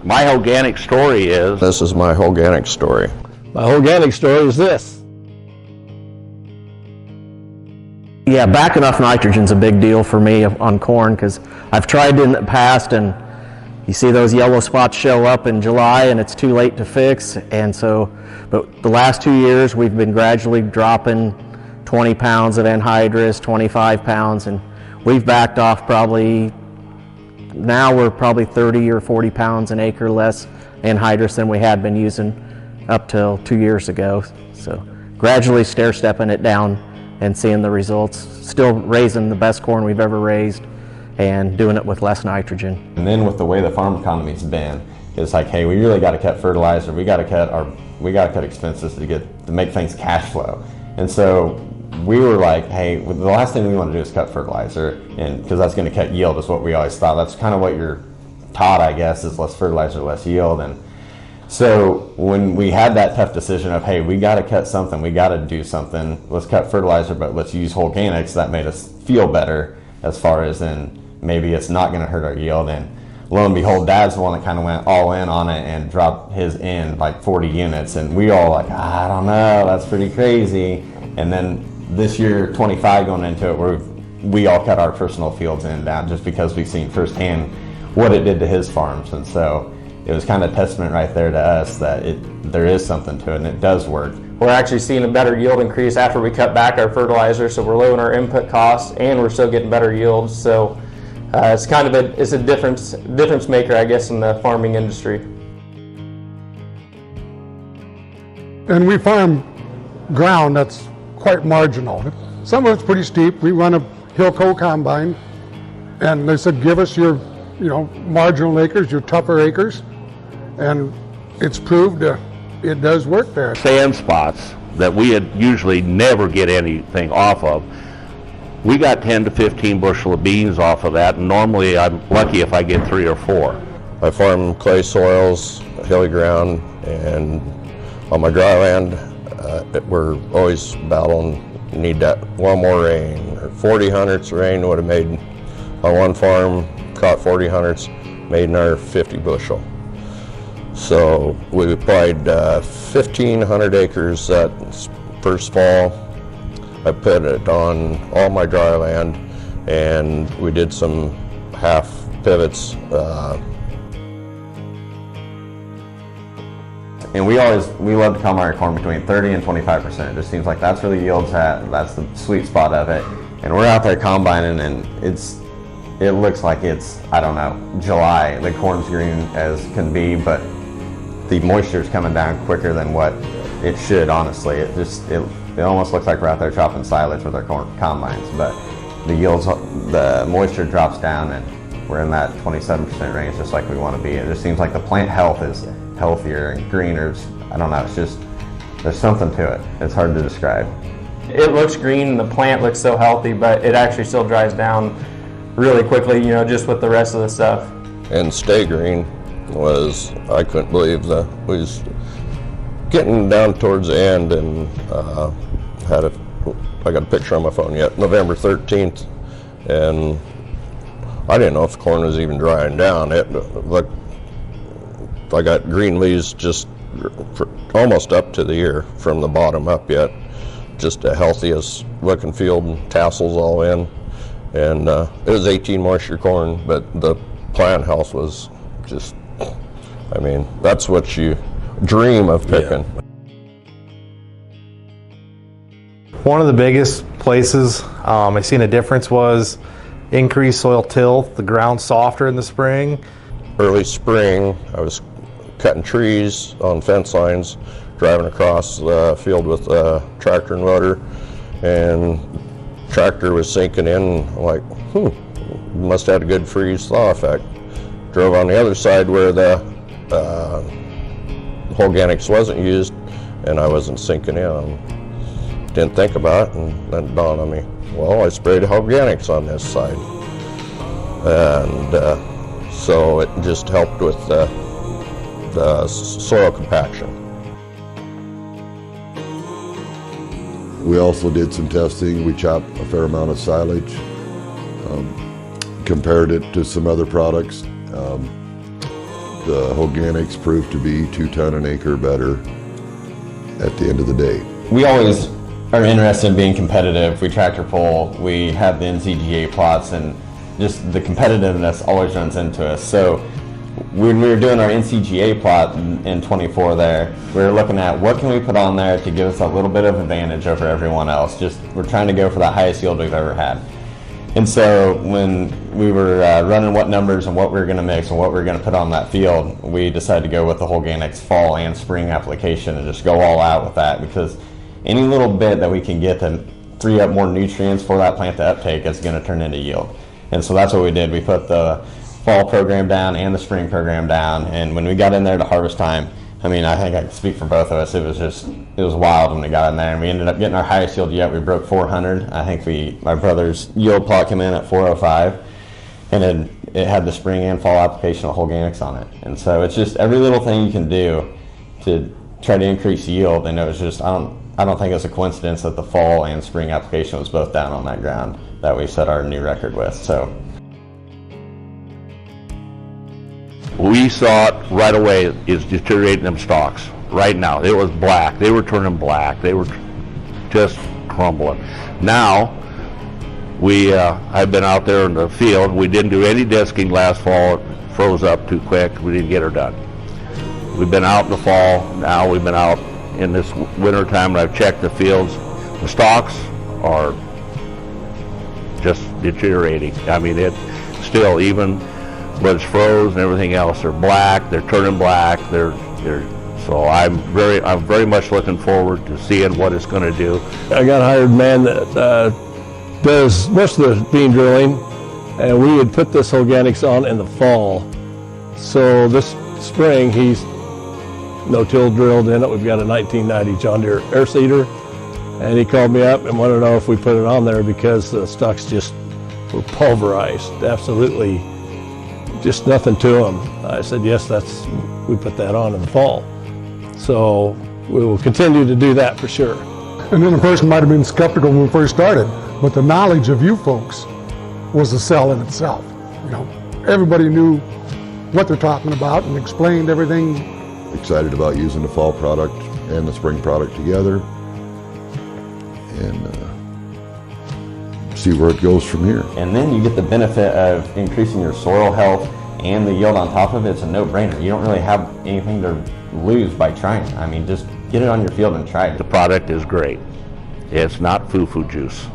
My Holganix story is... This is my Holganix story. My Holganix story is this. Yeah, backing off nitrogen's a big deal for me on corn because I've tried it in the past and you see those yellow spots show up in July and it's too late to fix. And so, but the last 2 years we've been gradually dropping 20 pounds of anhydrous, 25 pounds, and we've backed off probably, now we're probably 30 or 40 pounds an acre less anhydrous than we had been using up till 2 years ago. So gradually stair-stepping it down and seeing the results. Still raising the best corn we've ever raised and doing it with less nitrogen. And then with the way the farm economy's been, it's like, hey, we really got to cut fertilizer. We got to cut expenses to make things cash flow. And so we were like, hey, the last thing we want to do is cut fertilizer, and because that's going to cut yield is what we always thought. That's kind of what you're taught, I guess, is less fertilizer, less yield. And so when we had that tough decision of, hey, we got to cut something, we got to do something, let's cut fertilizer, but let's use Holganix, that made us feel better as far as in maybe it's not going to hurt our yield. And lo and behold, Dad's the one that kind of went all in on it and dropped his in like 40 units. And we all like, I don't know, that's pretty crazy. And then this year, 25 going into it, where we all cut our personal fields in down just because we've seen firsthand what it did to his farms. And so it was kind of a testament right there to us that there is something to it and it does work. We're actually seeing a better yield increase after we cut back our fertilizer, so we're lowering our input costs and we're still getting better yields. So it's kind of a difference maker, I guess, in the farming industry. And we farm ground that's quite marginal. Some of it's pretty steep. We run a Hilco combine, and they said, give us your, marginal acres, your tougher acres, and it's proved it does work there. Sand spots that we had usually never get anything off of, we got 10 to 15 bushel of beans off of that, and normally I'm lucky if I get 3 or 4. I farm clay soils, hilly ground, and on my dry land, we're always battling, need that one more rain. 40 hundredths rain would have made, on one farm, caught 40 hundredths, made another 50 bushel. So we applied 1,500 acres that first fall. I put it on all my dry land, and we did some half pivots. And we love to combine our corn between 30 and 25%. It just seems like that's where the yield's at. That's the sweet spot of it. And we're out there combining, and it looks like it's, I don't know, July. The corn's green as can be, but the moisture's coming down quicker than what it should, honestly. It almost looks like we're out there chopping silage with our corn combines, but the moisture drops down and we're in that 27% range just like we want to be. It just seems like the plant health is healthier and greener. I don't know, there's something to it. It's hard to describe. It looks green and the plant looks so healthy, but it actually still dries down really quickly, just with the rest of the stuff. And stay green I couldn't believe we was getting down towards the end, and I got a picture on my phone yet, November 13th, and I didn't know if the corn was even drying down. It looked, I got green leaves just almost up to the ear from the bottom up yet. Just the healthiest looking field, and tassels all in. And it was 18 moisture corn, but the plant health was just, that's what you dream of picking. Yeah. One of the biggest places I seen a difference was increased soil tilth, the ground softer in the spring. Early spring, I was cutting trees on fence lines, driving across the field with a tractor and loader, and tractor was sinking in. I'm like, must have had a good freeze-thaw effect. Drove on the other side where the Holganix wasn't used, and I wasn't sinking in. Didn't think about it, and then it dawned on me, well, I sprayed Holganix on this side. And so it just helped with the soil compaction. We also did some testing. We chopped a fair amount of silage, compared it to some other products. Holganix proved to be 2 ton an acre better at the end of the day. We always are interested in being competitive. We tractor pull, we have the NCGA plots, and just the competitiveness always runs into us. So when we were doing our NCGA plot in 24 there, we were looking at what can we put on there to give us a little bit of advantage over everyone else. Just we're trying to go for the highest yield we've ever had. And so when we were running what numbers and what we were going to mix and what we were going to put on that field, we decided to go with the Holganix fall and spring application and just go all out with that, because any little bit that we can get to free up more nutrients for that plant to uptake is going to turn into yield. And so that's what we did. We put the fall program down and the spring program down, and when we got in there to harvest time, I mean, I think I can speak for both of us. It was wild when we got in there, and we ended up getting our highest yield yet. We broke 400. I think my brother's yield plot came in at 405, and it had the spring and fall application of Holganix on it. And so it's just every little thing you can do to try to increase yield. And it was just, I don't think it's a coincidence that the fall and spring application was both down on that ground that we set our new record with. So we saw it right away is deteriorating them stalks. Right now, it was black. They were turning black. They were just crumbling. Now, I've been out there in the field. We didn't do any disking last fall. It froze up too quick. We didn't get her done. We've been out in the fall. Now we've been out in this winter time, and I've checked the fields. The stalks are just deteriorating. I mean, it's still, even but it's froze and everything else, they're black, they're turning black, so I'm very much looking forward to seeing what it's going to do. I got a hired man that does most of the bean drilling, and we had put this Holganix on in the fall. So this spring he's no-till drilled in it. We've got a 1990 John Deere air seeder, and he called me up and wanted to know if we put it on there because the stalks just were pulverized, absolutely. Just nothing to them. I said, yes, we put that on in the fall. So we will continue to do that for sure. And then the person might have been skeptical when we first started, but the knowledge of you folks was a sell in itself. You know, everybody knew what they're talking about and explained everything. Excited about using the fall product and the spring product together, and see where it goes from here. and then you get the benefit of increasing your soil health and the yield on top of it. It's a no-brainer. You don't really have anything to lose by trying. I mean, just get it on your field and try it. The product is great. It's not foo-foo juice.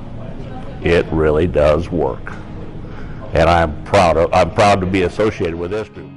It really does work. And I'm proud to be associated with this group.